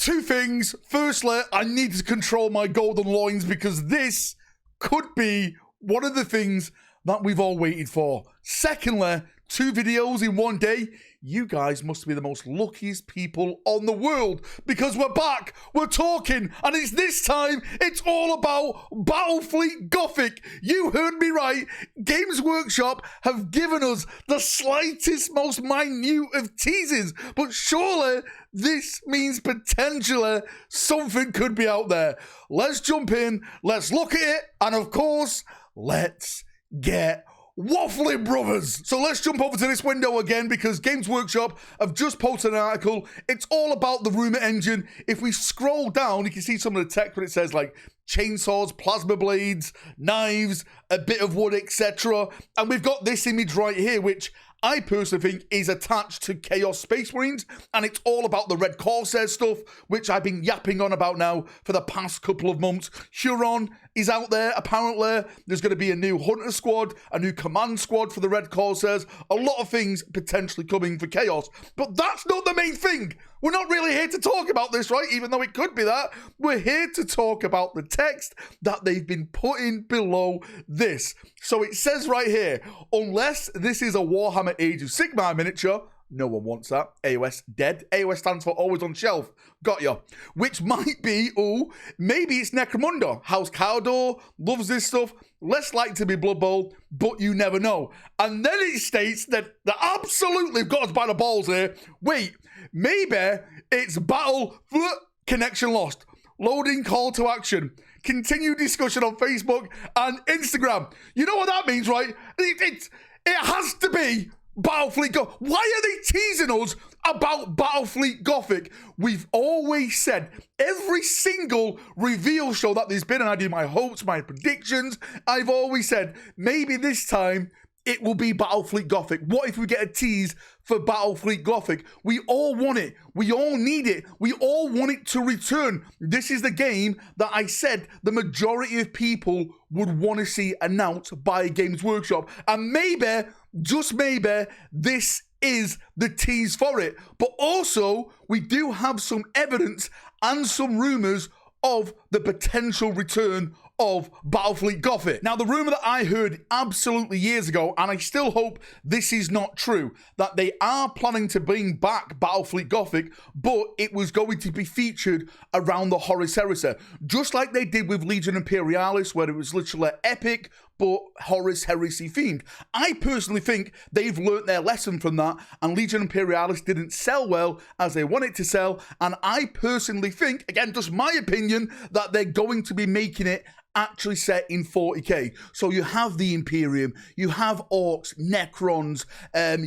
two things. Firstly, I need to control my golden loins because this could be one of the things that we've all waited for. Secondly, 2 videos in one day. You guys must be the most luckiest people on the world because we're back, we're talking, and it's this time, it's all about Battlefleet Gothic. You heard me right. Games Workshop have given us the slightest, most minute of teases, but surely this means potentially something could be out there. Let's jump in, let's look at it, and of course, let's get waffling, brothers. So let's jump over to this window again because Games Workshop have just posted an article. It's all about the rumor engine. If we scroll down, you can see some of the text where it says like chainsaws, plasma blades, knives, a bit of wood, etc. And we've got this image right here, which I personally think is attached to Chaos Space Marines, and it's all about the Red Corsair stuff, which I've been yapping on about now for the past couple of months. Huron is out there, apparently. There's going to be a new Hunter Squad, a new Command Squad for the Red Corsairs, a lot of things potentially coming for Chaos. But that's not the main thing. We're not really here to talk about this, right? Even though it could be that. We're here to talk about the text that they've been putting below this. So it says right here, unless this is a Warhammer Age of Sigmar miniature, no one wants that. AOS dead. AOS stands for always on shelf. Got ya. Which might be, maybe it's Necromunda. House Caldor loves this stuff. Less likely to be Blood Bowl, but you never know. And then it states that they absolutely got us by the balls here. Wait, maybe it's battle connection lost. Loading call to action. Continue discussion on Facebook and Instagram. You know what that means, right? It has to be Battlefleet Gothic. Why are they teasing us about Battlefleet Gothic? We've always said, every single reveal show that there's been, and I do my hopes, my predictions, I've always said, maybe this time it will be Battlefleet Gothic. What if we get a tease for Battlefleet Gothic? We all want it. We all need it. We all want it to return. This is the game that I said the majority of people would want to see announced by Games Workshop. And maybe, just maybe, this is the tease for it. But also, we do have some evidence and some rumors of the potential return of Battlefleet Gothic. Now, the rumor that I heard absolutely years ago, and I still hope this is not true, that they are planning to bring back Battlefleet Gothic, but it was going to be featured around the Horus Heresy, just like they did with Legion Imperialis, where it was literally epic, but Horus Heresy themed. I personally think they've learnt their lesson from that, and Legion Imperialis didn't sell well as they wanted to sell, and I personally think, again, just my opinion, that they're going to be making it actually set in 40k. So you have the Imperium, you have Orcs, Necrons,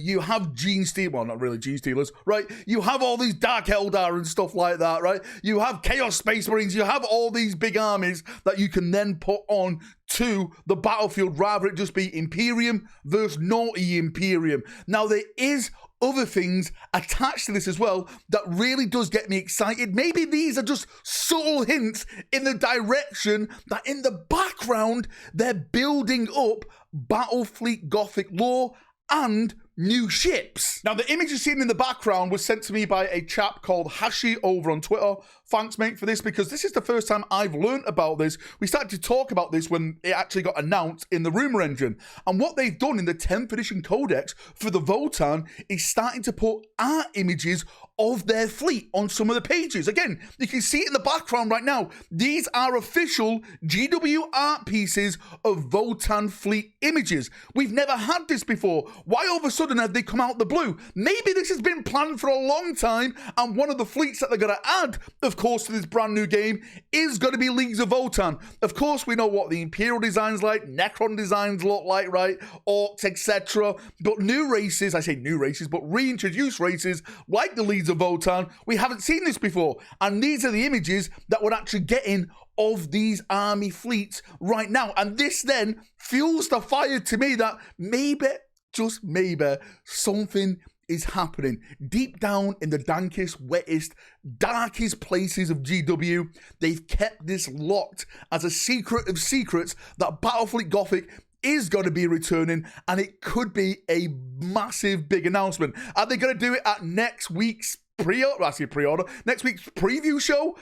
you have Gene Stealers, well, not really Gene Stealers, right? You have all these Dark Eldar and stuff like that, right? You have Chaos Space Marines, you have all these big armies that you can then put on to the battlefield, rather it just be Imperium versus Naughty Imperium. Now, there is other things attached to this as well that really does get me excited. Maybe these are just subtle hints in the direction that in the background they're building up Battlefleet Gothic lore and new ships. Now, the image you're seeing in the background was sent to me by a chap called Hashi over on Twitter. Thanks, mate, for this, because this is the first time I've learned about this. We started to talk about this when it actually got announced in the rumor engine. And what they've done in the 10th edition codex for the Votann is starting to put art images of their fleet on some of the pages. Again, you can see it in the background right now. These are official GW art pieces of Votann fleet images. We've never had this before. Why all of a sudden have they come out the blue? Maybe this has been planned for a long time, and one of the fleets that they're going to add, of course, to this brand new game is going to be Leagues of Votann. Of course, we know what the Imperial designs like, Necron designs look like, right? Orcs, etc. But new races, I say new races, but reintroduced races like the Leagues of Votann, we haven't seen this before. And these are the images that we're actually getting of these army fleets right now. And this then fuels the fire to me that maybe, just maybe, something is happening deep down in the dankest, wettest, darkest places of GW. They've kept this locked as a secret of secrets that Battlefleet Gothic is going to be returning, and it could be a massive big announcement. Are they going to do it at next week's pre-order, next week's preview show?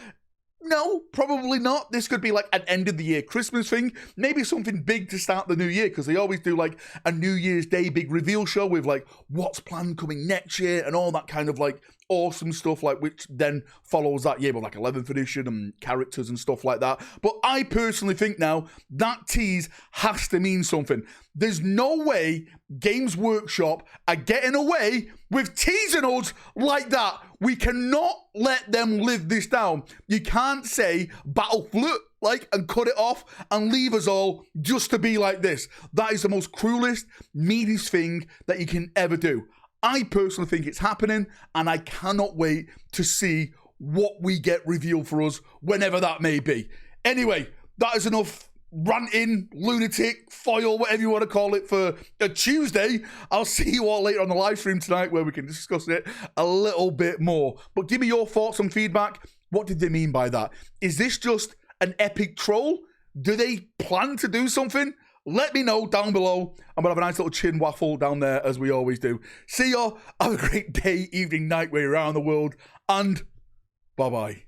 No, probably not. This could be like an end of the year Christmas thing. Maybe something big to start the new year, because they always do like a New Year's Day big reveal show with like what's planned coming next year and all that kind of like awesome stuff, like which then follows that year with like 11th edition and characters and stuff like that. But I personally think now that tease has to mean something. There's no way Games Workshop are getting away with teasing us like that. We cannot let them live this down. You can't say Battlefleet and cut it off and leave us all just to be like this. That is the most cruelest, meanest thing that you can ever do. I personally think it's happening, and I cannot wait to see what we get revealed for us, whenever that may be. Anyway, that is enough ranting, lunatic, foil, whatever you want to call it, for a Tuesday. I'll see you all later on the live stream tonight, where we can discuss it a little bit more. But give me your thoughts and feedback. What did they mean by that? Is this just an epic troll? Do they plan to do something? Let me know down below. I'm going to have a nice little chin waffle down there, as we always do. See ya. Have a great day, evening, night, where you're around the world. And bye-bye.